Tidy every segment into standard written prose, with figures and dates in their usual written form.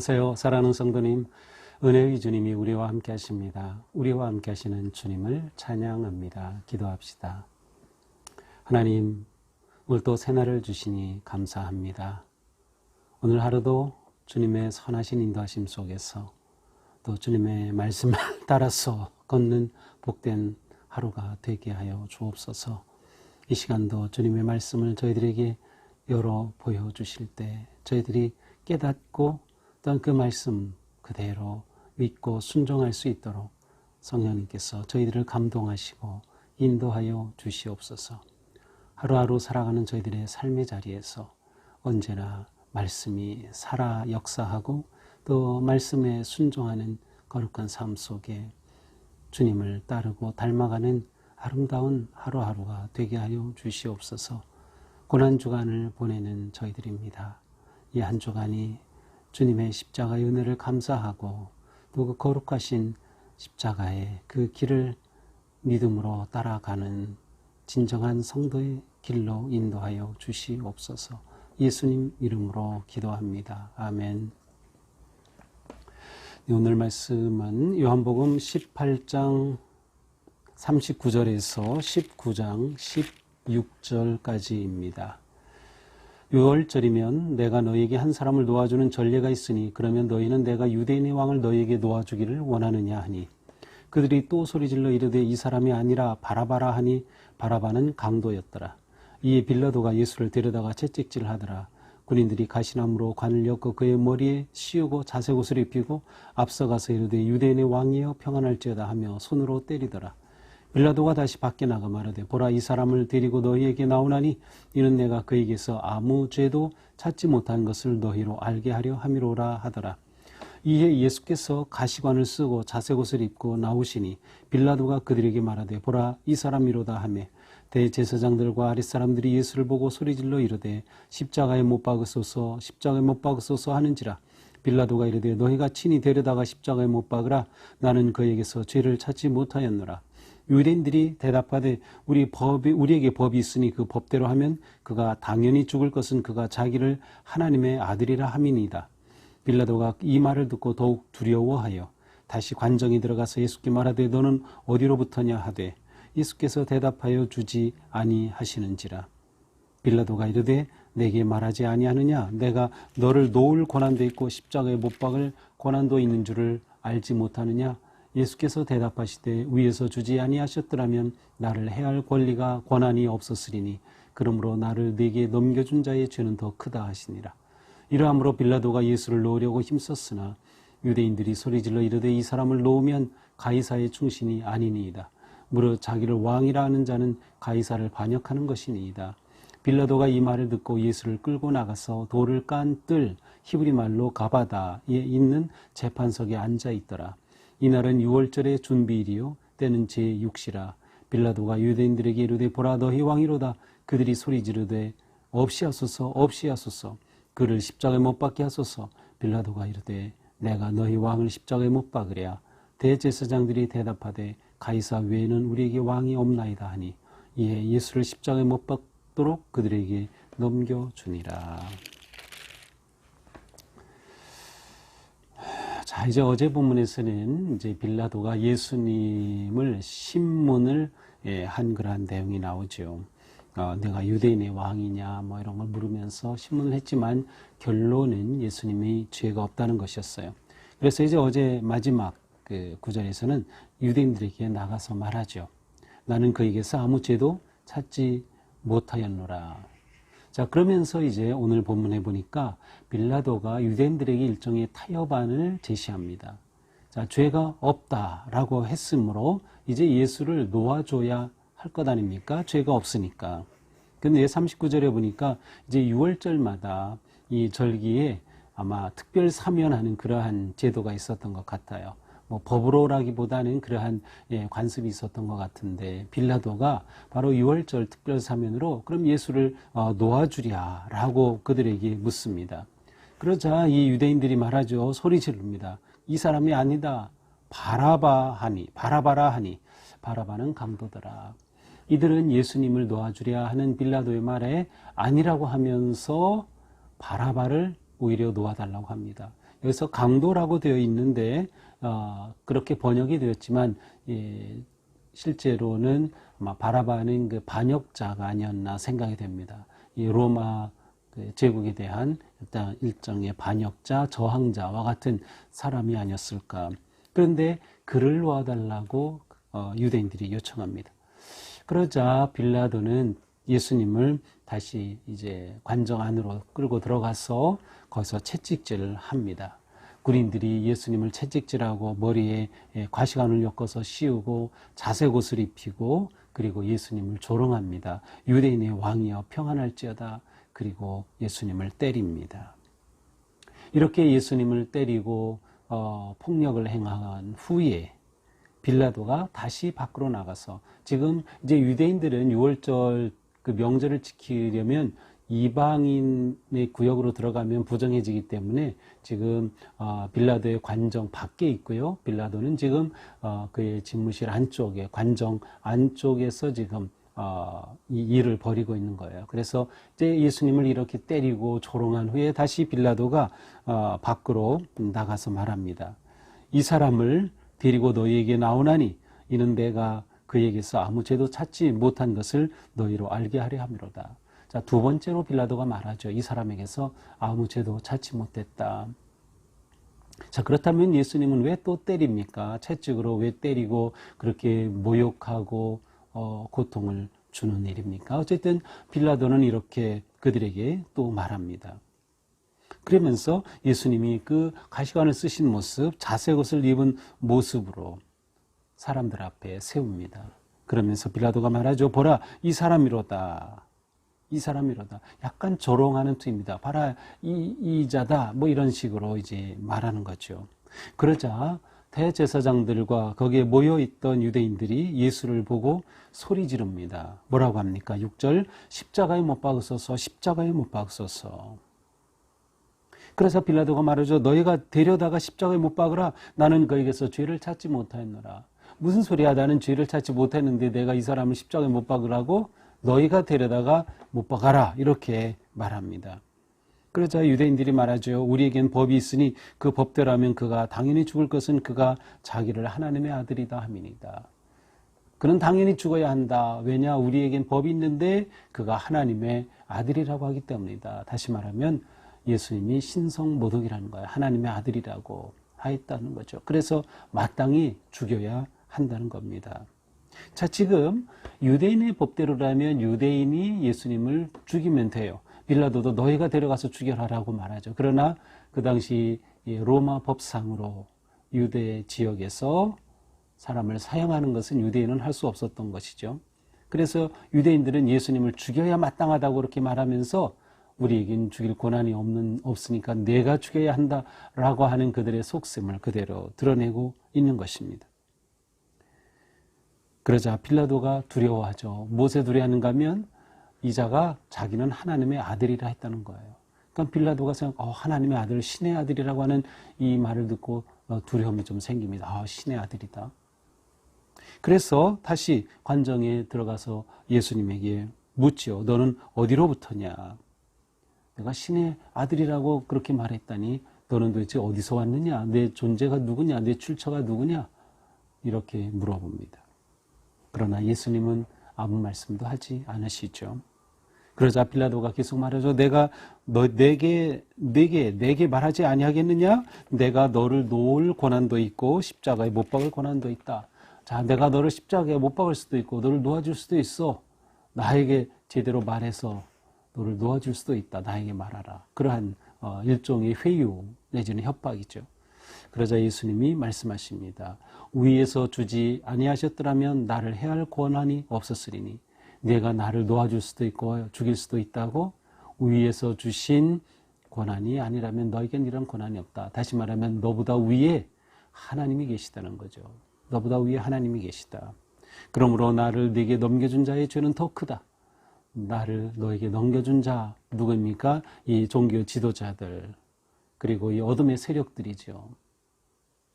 안녕하세요. 사랑하는 성도님, 은혜의 주님이 우리와 함께 하십니다. 우리와 함께 하시는 주님을 찬양합니다. 기도합시다. 하나님, 오늘 또 새날을 주시니 감사합니다. 오늘 하루도 주님의 선하신 인도하심 속에서 또 주님의 말씀을 따라서 걷는 복된 하루가 되게 하여 주옵소서. 이 시간도 주님의 말씀을 저희들에게 열어 보여주실 때 저희들이 깨닫고 또한 그 말씀 그대로 믿고 순종할 수 있도록 성령님께서 저희들을 감동하시고 인도하여 주시옵소서. 하루하루 살아가는 저희들의 삶의 자리에서 언제나 말씀이 살아 역사하고 또 말씀에 순종하는 거룩한 삶 속에 주님을 따르고 닮아가는 아름다운 하루하루가 되게 하여 주시옵소서. 고난주간을 보내는 저희들입니다. 이 한 주간이 주님의 십자가의 은혜를 감사하고 또 그 거룩하신 십자가의 그 길을 믿음으로 따라가는 진정한 성도의 길로 인도하여 주시옵소서. 예수님 이름으로 기도합니다. 아멘. 오늘 말씀은 요한복음 18장 39절에서 19장 16절까지입니다. 6월절이면 내가 너에게 한 사람을 놓아주는 전례가 있으니 그러면 너희는 내가 유대인의 왕을 너희에게 놓아주기를 원하느냐 하니 그들이 또 소리질러 이르되 이 사람이 아니라 바라바라 하니 바라바는 강도였더라. 이에 빌라도가 예수를 데려다가 채찍질하더라. 군인들이 가시나무로 관을 엮어 그의 머리에 씌우고 자색옷을 입히고 앞서가서 이르되 유대인의 왕이여 평안할지어다 하며 손으로 때리더라. 빌라도가 다시 밖에 나가 말하되 보라 이 사람을 데리고 너희에게 나오나니 이는 내가 그에게서 아무 죄도 찾지 못한 것을 너희로 알게 하려 함이로라 하더라. 이에 예수께서 가시관을 쓰고 자색옷을 입고 나오시니 빌라도가 그들에게 말하되 보라 이 사람이로다 하며 대제사장들과 아랫사람들이 예수를 보고 소리질러 이르되 십자가에 못 박으소서 십자가에 못 박으소서 하는지라. 빌라도가 이르되 너희가 친히 데려다가 십자가에 못 박으라. 나는 그에게서 죄를 찾지 못하였노라. 유대인들이 대답하되 우리에게 법이 있으니 그 법대로 하면 그가 당연히 죽을 것은 그가 자기를 하나님의 아들이라 함이니이다. 빌라도가 이 말을 듣고 더욱 두려워하여 다시 관정에 들어가서 예수께 말하되 너는 어디로부터냐 하되 예수께서 대답하여 주지 아니하시는지라. 빌라도가 이르되 내게 말하지 아니하느냐 내가 너를 놓을 고난도 있고 십자가에 못 박을 고난도 있는 줄을 알지 못하느냐. 예수께서 대답하시되 위에서 주지 아니하셨더라면 나를 해할 권리가 권한이 없었으리니 그러므로 나를 네게 넘겨준 자의 죄는 더 크다 하시니라. 이러함으로 빌라도가 예수를 놓으려고 힘썼으나 유대인들이 소리질러 이르되 이 사람을 놓으면 가이사의 충신이 아니니이다. 무릇 자기를 왕이라 하는 자는 가이사를 반역하는 것이니이다. 빌라도가 이 말을 듣고 예수를 끌고 나가서 돌을 깐 뜰 히브리 말로 가바다에 있는 재판석에 앉아 있더라. 이날은 6월절의 준비일이요 때는 제6시라. 빌라도가 유대인들에게 이르되 보라 너희 왕이로다. 그들이 소리 지르되 없이 하소서 없이 하소서 그를 십자가에 못 박게 하소서. 빌라도가 이르되 내가 너희 왕을 십자가에 못 박으랴. 대제사장들이 대답하되 가이사 외에는 우리에게 왕이 없나이다 하니 이에 예수를 십자가에 못 박도록 그들에게 넘겨주니라. 자, 이제 어제 본문에서는 이제 빌라도가 예수님을 신문을 한 그러한 내용이 나오죠. 내가 유대인의 왕이냐 뭐 이런 걸 물으면서 신문을 했지만 결론은 예수님이 죄가 없다는 것이었어요. 그래서 이제 어제 마지막 그 구절에서는 유대인들에게 나가서 말하죠. 나는 그에게서 아무 죄도 찾지 못하였노라. 자, 그러면서 이제 오늘 본문에 보니까 빌라도가 유대인들에게 일종의 타협안을 제시합니다. 자, 죄가 없다라고 했으므로 이제 예수를 놓아줘야 할 것 아닙니까? 죄가 없으니까. 근데 39절에 보니까 이제 6월절마다 이 절기에 아마 특별 사면하는 그러한 제도가 있었던 것 같아요. 뭐 법으로라기보다는 그러한 관습이 있었던 것 같은데 빌라도가 바로 6월절 특별 사면으로 그럼 예수를 놓아주랴라고 그들에게 묻습니다. 그러자 이 유대인들이 말하죠. 소리 지릅니다. 이 사람이 아니다. 바라바라 하니 바라바는 강도더라. 이들은 예수님을 놓아주랴 하는 빌라도의 말에 아니라고 하면서 바라바를 오히려 놓아달라고 합니다. 여기서 강도라고 되어 있는데 그렇게 번역이 되었지만 실제로는 아마 바라바는 그 반역자가 아니었나 생각이 됩니다. 이 로마 제국에 대한 일정의 반역자, 저항자와 같은 사람이 아니었을까. 그런데 그를 놓아달라고 유대인들이 요청합니다. 그러자 빌라도는 예수님을 다시 이제 관정 안으로 끌고 들어가서 거기서 채찍질을 합니다. 군인들이 예수님을 채찍질하고 머리에 과시관을 엮어서 씌우고 자색 옷을 입히고 그리고 예수님을 조롱합니다. 유대인의 왕이여 평안할지어다. 그리고 예수님을 때립니다. 이렇게 예수님을 때리고 폭력을 행한 후에 빌라도가 다시 밖으로 나가서 지금 이제 유대인들은 유월절 그 명절을 지키려면 이방인의 구역으로 들어가면 부정해지기 때문에 지금 빌라도의 관정 밖에 있고요. 빌라도는 지금 그의 집무실 안쪽에 관정 안쪽에서 지금 이 일을 벌이고 있는 거예요. 그래서 이제 예수님을 이렇게 때리고 조롱한 후에 다시 빌라도가 밖으로 나가서 말합니다. 이 사람을 데리고 너희에게 나오나니 이는 내가 그에게서 아무 죄도 찾지 못한 것을 너희로 알게 하려 함이로다. 자, 두 번째로 빌라도가 말하죠. 이 사람에게서 아무 죄도 찾지 못했다. 자, 그렇다면 예수님은 왜 또 때립니까? 채찍으로 왜 때리고 그렇게 모욕하고 고통을 주는 일입니까? 어쨌든 빌라도는 이렇게 그들에게 또 말합니다. 그러면서 예수님이 그 가시관을 쓰신 모습, 자색 옷을 입은 모습으로 사람들 앞에 세웁니다. 그러면서 빌라도가 말하죠. 보라, 이 사람이로다. 이 사람이로다. 약간 조롱하는 투입니다. 봐라, 이 자다. 뭐 이런 식으로 이제 말하는 거죠. 그러자 대제사장들과 거기에 모여있던 유대인들이 예수를 보고 소리 지릅니다. 뭐라고 합니까? 6절, 십자가에 못 박으소서, 십자가에 못 박으소서. 그래서 빌라도가 말하죠. 너희가 데려다가 십자가에 못 박으라. 나는 그에게서 죄를 찾지 못하였노라. 무슨 소리야? 나는 죄를 찾지 못했는데 내가 이 사람을 십자가에 못 박으라고? 너희가 데려다가 못 박아라. 이렇게 말합니다. 그러자 유대인들이 말하죠. 우리에겐 법이 있으니 그 법대로라면 그가 당연히 죽을 것은 그가 자기를 하나님의 아들이다 함이니이다. 그는 당연히 죽어야 한다. 왜냐? 우리에겐 법이 있는데 그가 하나님의 아들이라고 하기 때문이다. 다시 말하면 예수님이 신성모독이라는 거예요. 하나님의 아들이라고 하였다는 거죠. 그래서 마땅히 죽여야 한다는 겁니다. 자, 지금 유대인의 법대로라면 유대인이 예수님을 죽이면 돼요. 빌라도도 너희가 데려가서 죽여라라고 말하죠. 그러나 그 당시 로마 법상으로 유대 지역에서 사람을 사형하는 것은 유대인은 할 수 없었던 것이죠. 그래서 유대인들은 예수님을 죽여야 마땅하다고 그렇게 말하면서 우리에겐 죽일 권한이 없으니까 내가 죽여야 한다라고 하는 그들의 속셈을 그대로 드러내고 있는 것입니다. 그러자 빌라도가 두려워하죠. 무엇에 두려워하는가 하면 이자가 자기는 하나님의 아들이라 했다는 거예요. 그러니까 빌라도가 하나님의 아들, 신의 아들이라고 하는 이 말을 듣고 두려움이 좀 생깁니다. 신의 아들이다. 그래서 다시 관정에 들어가서 예수님에게 묻죠. 너는 어디로부터냐? 내가 신의 아들이라고 그렇게 말했다니 너는 도대체 어디서 왔느냐? 내 존재가 누구냐? 내 출처가 누구냐? 이렇게 물어봅니다. 그러나 예수님은 아무 말씀도 하지 않으시죠. 그러자 빌라도가 계속 말하죠. 내게 말하지 아니하겠느냐? 내가 너를 놓을 권한도 있고 십자가에 못 박을 권한도 있다. 자, 내가 너를 십자가에 못 박을 수도 있고 너를 놓아줄 수도 있어. 나에게 제대로 말해서 너를 놓아줄 수도 있다. 나에게 말하라. 그러한 일종의 회유 내지는 협박이죠. 그러자 예수님이 말씀하십니다. 위에서 주지 아니하셨더라면 나를 해할 권한이 없었으리니 내가 나를 놓아줄 수도 있고 죽일 수도 있다고? 위에서 주신 권한이 아니라면 너에겐 이런 권한이 없다. 다시 말하면 너보다 위에 하나님이 계시다는 거죠. 너보다 위에 하나님이 계시다. 그러므로 나를 네게 넘겨준 자의 죄는 더 크다. 나를 너에게 넘겨준 자 누구입니까? 이 종교 지도자들 그리고 이 어둠의 세력들이죠.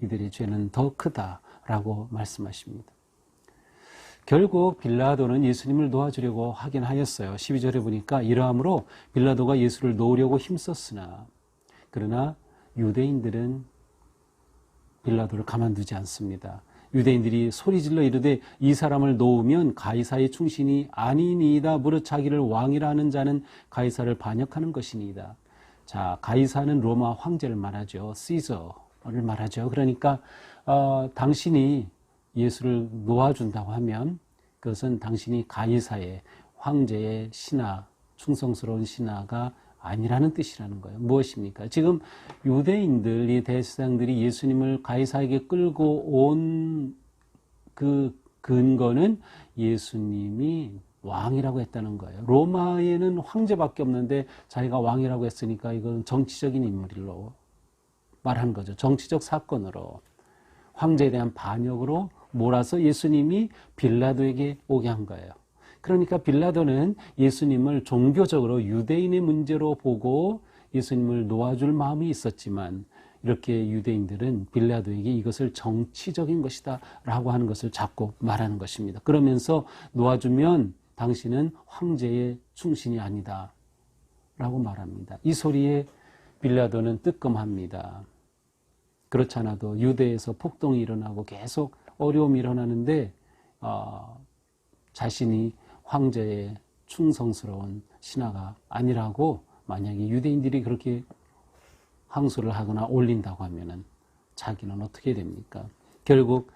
이들의 죄는 더 크다라고 말씀하십니다. 결국 빌라도는 예수님을 놓아주려고 하긴 하였어요. 12절에 보니까 이러함으로 빌라도가 예수를 놓으려고 힘썼으나 그러나 유대인들은 빌라도를 가만두지 않습니다. 유대인들이 소리질러 이르되 이 사람을 놓으면 가이사의 충신이 아니니이다. 무릇 자기를 왕이라 하는 자는 가이사를 반역하는 것이니이다. 자, 가이사는 로마 황제를 말하죠. 시저를 말하죠. 그러니까 당신이 예수를 놓아준다고 하면 그것은 당신이 가이사의 황제의 신하, 충성스러운 신하가 아니라는 뜻이라는 거예요. 무엇입니까? 지금 유대인들이 대제사장들이 예수님을 가이사에게 끌고 온 그 근거는 예수님이 왕이라고 했다는 거예요. 로마에는 황제밖에 없는데 자기가 왕이라고 했으니까 이건 정치적인 인물로 말한 거죠. 정치적 사건으로 황제에 대한 반역으로 몰아서 예수님이 빌라도에게 오게 한 거예요. 그러니까 빌라도는 예수님을 종교적으로 유대인의 문제로 보고 예수님을 놓아줄 마음이 있었지만 이렇게 유대인들은 빌라도에게 이것을 정치적인 것이다 라고 하는 것을 자꾸 말하는 것입니다. 그러면서 놓아주면 당신은 황제의 충신이 아니다 라고 말합니다. 이 소리에 빌라도는 뜨끔합니다. 그렇지 않아도 유대에서 폭동이 일어나고 계속 어려움이 일어나는데 자신이 황제의 충성스러운 신하가 아니라고 만약에 유대인들이 그렇게 항소를 하거나 올린다고 하면은 자기는 어떻게 됩니까? 결국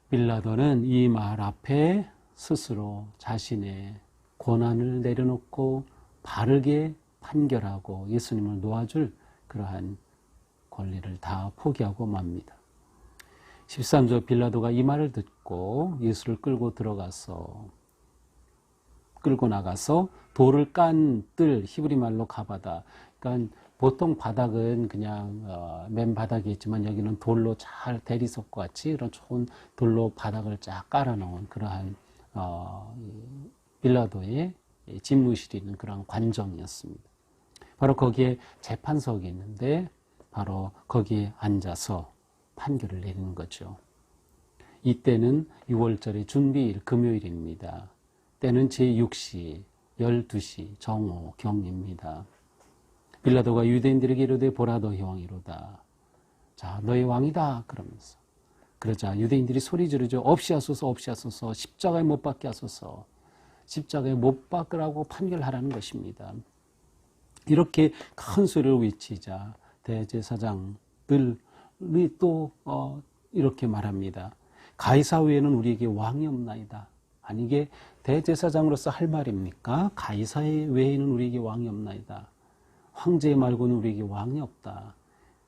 빌라도는 이 말 앞에 스스로 자신의 권한을 내려놓고 바르게 판결하고 예수님을 놓아줄 그러한 권리를 다 포기하고 맙니다. 13절 빌라도가 이 말을 듣고 예수를 끌고 나가서 돌을 깐 뜰, 히브리 말로 가바다. 그러니까 보통 바닥은 그냥 맨 바닥이겠지만 여기는 돌로 잘 대리석과 같이 그런 좋은 돌로 바닥을 쫙 깔아놓은 그러한 빌라도의 집무실이 있는 그런 관정이었습니다. 바로 거기에 재판석이 있는데 바로 거기에 앉아서 판결을 내리는 거죠. 이때는 6월절의 준비일 금요일입니다. 때는 제6시 12시 정오 경입니다. 빌라도가 유대인들에게 이르되 보라 너희 왕이로다. 자, 너희 왕이다 그러면서 그러자 유대인들이 소리 지르죠. 없이 하소서 없이 하소서 십자가에 못 박게 하소서 십자가에 못 박으라고 판결하라는 것입니다. 이렇게 큰 소리를 외치자 대제사장들이 또 이렇게 말합니다. 가이사 외에는 우리에게 왕이 없나이다. 아니 이게 대제사장으로서 할 말입니까? 가이사 외에는 우리에게 왕이 없나이다. 황제 말고는 우리에게 왕이 없다.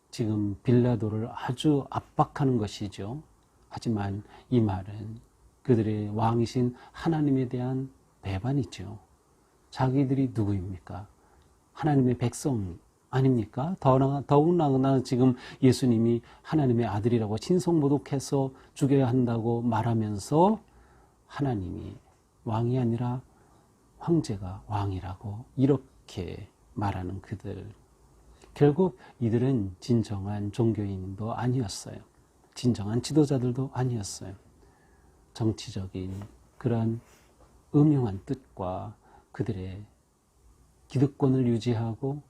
지금 빌라도를 아주 압박하는 것이죠. 하지만 이 말은 그들의 왕이신 하나님에 대한 배반이죠. 자기들이 누구입니까? 하나님의 백성 아닙니까? 더욱나 지금 예수님이 하나님의 아들이라고 신성모독해서 죽여야 한다고 말하면서 하나님이 왕이 아니라 황제가 왕이라고 이렇게 말하는 그들. 결국 이들은 진정한 종교인도 아니었어요. 진정한 지도자들도 아니었어요. 정치적인 그런 음흉한 뜻과 그들의 기득권을 유지하고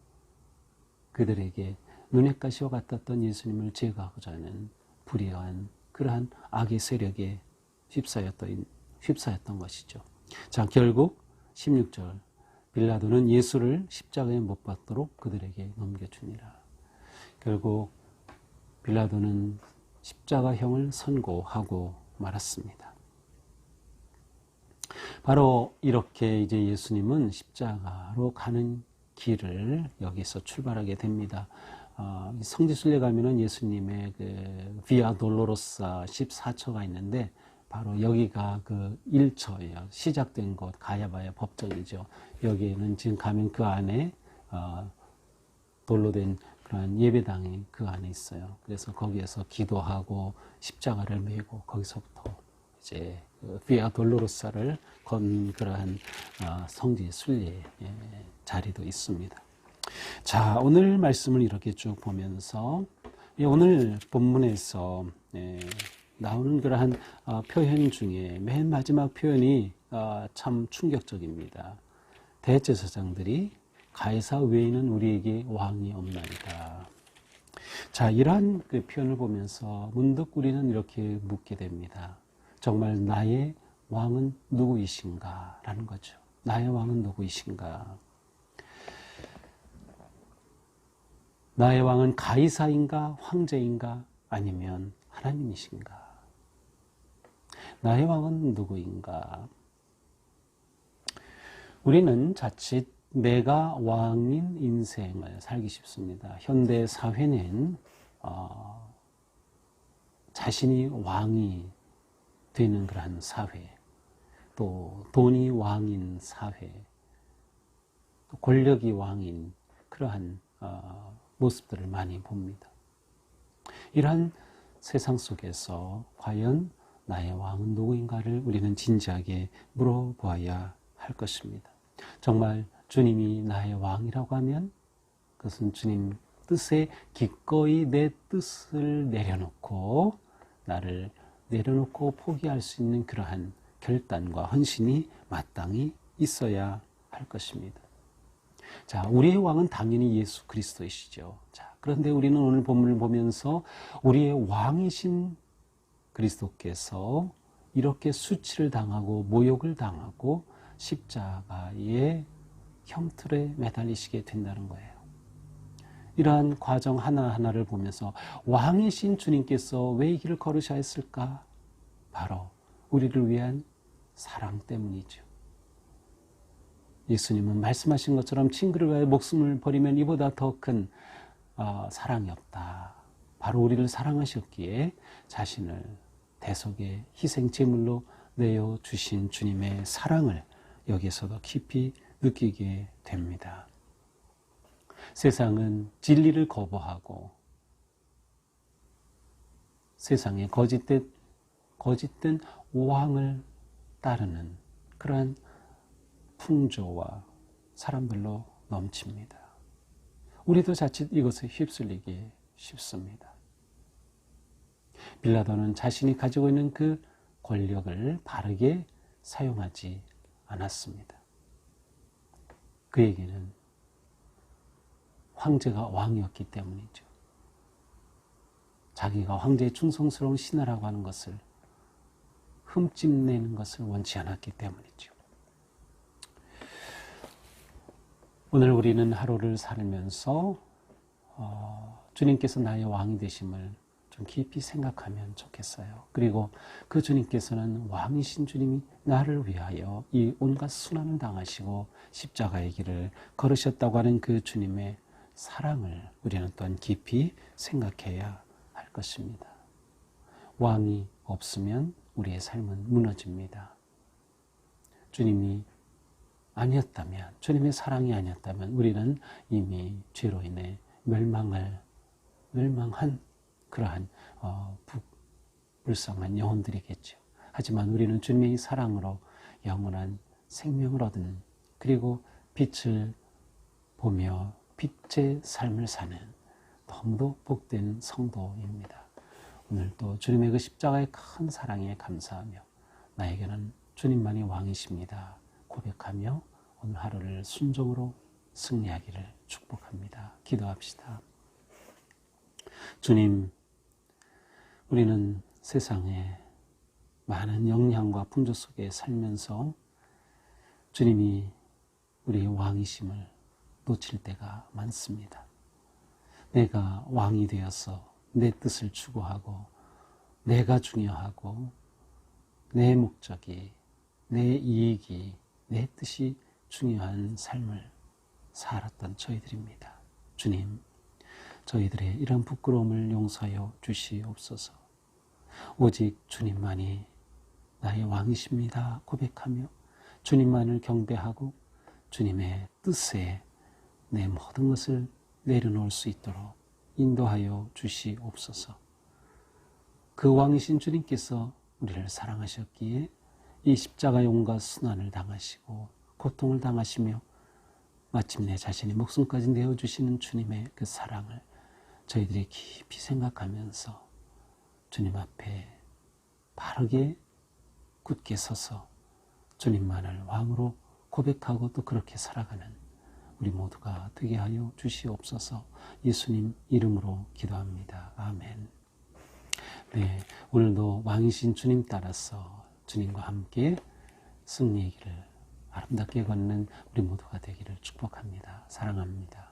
그들에게 눈엣 가시와 같았던 예수님을 제거하고자 하는 불의한 그러한 악의 세력에 휩싸였던 것이죠. 자, 결국 16절 빌라도는 예수를 십자가에 못 박도록 그들에게 넘겨주니라. 결국 빌라도는 십자가형을 선고하고 말았습니다. 바로 이렇게 이제 예수님은 십자가로 가는 길을 여기서 출발하게 됩니다. 성지순례 가면은 예수님의 그 비아 돌로로사 14처가 있는데 바로 여기가 그 1처예요. 시작된 곳 가야바의 법정이죠. 여기에는 지금 가면 그 안에 돌로 된 그런 예배당이 그 안에 있어요. 그래서 거기에서 기도하고 십자가를 메고 거기서부터 이제 비아 돌로로사를 건 그러한 성지 순례 자리도 있습니다. 자, 오늘 말씀을 이렇게 쭉 보면서 오늘 본문에서 나오는 그러한 표현 중에 맨 마지막 표현이 참 충격적입니다. 대제사장들이 가이사 외에는 우리에게 왕이 없나이다. 자, 이러한 그 표현을 보면서 문득 우리는 이렇게 묻게 됩니다. 정말 나의 왕은 누구이신가? 라는 거죠. 나의 왕은 누구이신가? 나의 왕은 가이사인가? 황제인가? 아니면 하나님이신가? 나의 왕은 누구인가? 우리는 자칫 내가 왕인 인생을 살기 쉽습니다. 현대 사회는 자신이 왕이 되는 그러한 사회, 또 돈이 왕인 사회, 또 권력이 왕인 그러한 모습들을 많이 봅니다. 이러한 세상 속에서 과연 나의 왕은 누구인가를 우리는 진지하게 물어보아야 할 것입니다. 정말 주님이 나의 왕이라고 하면 그것은 주님 뜻에 기꺼이 내 뜻을 내려놓고 나를 내려놓고 포기할 수 있는 그러한 결단과 헌신이 마땅히 있어야 할 것입니다. 자, 우리의 왕은 당연히 예수 그리스도이시죠. 자, 그런데 우리는 오늘 본문을 보면서 우리의 왕이신 그리스도께서 이렇게 수치를 당하고 모욕을 당하고 십자가의 형틀에 매달리시게 된다는 거예요. 이러한 과정 하나하나를 보면서 왕이신 주님께서 왜 이 길을 걸으셔야 했을까? 바로 우리를 위한 사랑 때문이죠. 예수님은 말씀하신 것처럼 친구를 위하여 목숨을 버리면 이보다 더 큰 사랑이 없다. 바로 우리를 사랑하셨기에 자신을 대속의 희생 제물로 내어주신 주님의 사랑을 여기에서도 깊이 느끼게 됩니다. 세상은 진리를 거부하고 세상에 거짓된 왕을 따르는 그러한 풍조와 사람들로 넘칩니다. 우리도 자칫 이것에 휩쓸리기 쉽습니다. 빌라도는 자신이 가지고 있는 그 권력을 바르게 사용하지 않았습니다. 그에게는 황제가 왕이었기 때문이죠. 자기가 황제의 충성스러운 신하라고 하는 것을 흠집내는 것을 원치 않았기 때문이죠. 오늘 우리는 하루를 살면서 주님께서 나의 왕이 되심을 좀 깊이 생각하면 좋겠어요. 그리고 그 주님께서는 왕이신 주님이 나를 위하여 이 온갖 순환을 당하시고 십자가의 길을 걸으셨다고 하는 그 주님의 사랑을 우리는 또한 깊이 생각해야 할 것입니다. 왕이 없으면 우리의 삶은 무너집니다. 주님이 아니었다면, 주님의 사랑이 아니었다면 우리는 이미 죄로 인해 멸망한 그러한 불쌍한 영혼들이겠죠. 하지만 우리는 주님의 사랑으로 영원한 생명을 얻은, 그리고 빛을 보며 빛의 삶을 사는 너무도 복된 성도입니다. 오늘도 주님의 그 십자가의 큰 사랑에 감사하며 나에게는 주님만이 왕이십니다 고백하며 오늘 하루를 순종으로 승리하기를 축복합니다. 기도합시다. 주님, 우리는 세상에 많은 영향과 풍조 속에 살면서 주님이 우리의 왕이심을 놓칠 때가 많습니다. 내가 왕이 되어서 내 뜻을 추구하고 내가 중요하고 내 목적이, 내 이익이, 내 뜻이 중요한 삶을 살았던 저희들입니다. 주님, 저희들의 이런 부끄러움을 용서하여 주시옵소서. 오직 주님만이 나의 왕이십니다 고백하며 주님만을 경배하고 주님의 뜻에 내 모든 것을 내려놓을 수 있도록 인도하여 주시옵소서. 그 왕이신 주님께서 우리를 사랑하셨기에 이 십자가의 온갖 순환을 당하시고 고통을 당하시며 마침내 자신의 목숨까지 내어주시는 주님의 그 사랑을 저희들이 깊이 생각하면서 주님 앞에 바르게 굳게 서서 주님만을 왕으로 고백하고 또 그렇게 살아가는 우리 모두가 되게 하여 주시옵소서. 예수님 이름으로 기도합니다. 아멘. 네, 오늘도 왕이신 주님 따라서 주님과 함께 승리의 길을 아름답게 걷는 우리 모두가 되기를 축복합니다. 사랑합니다.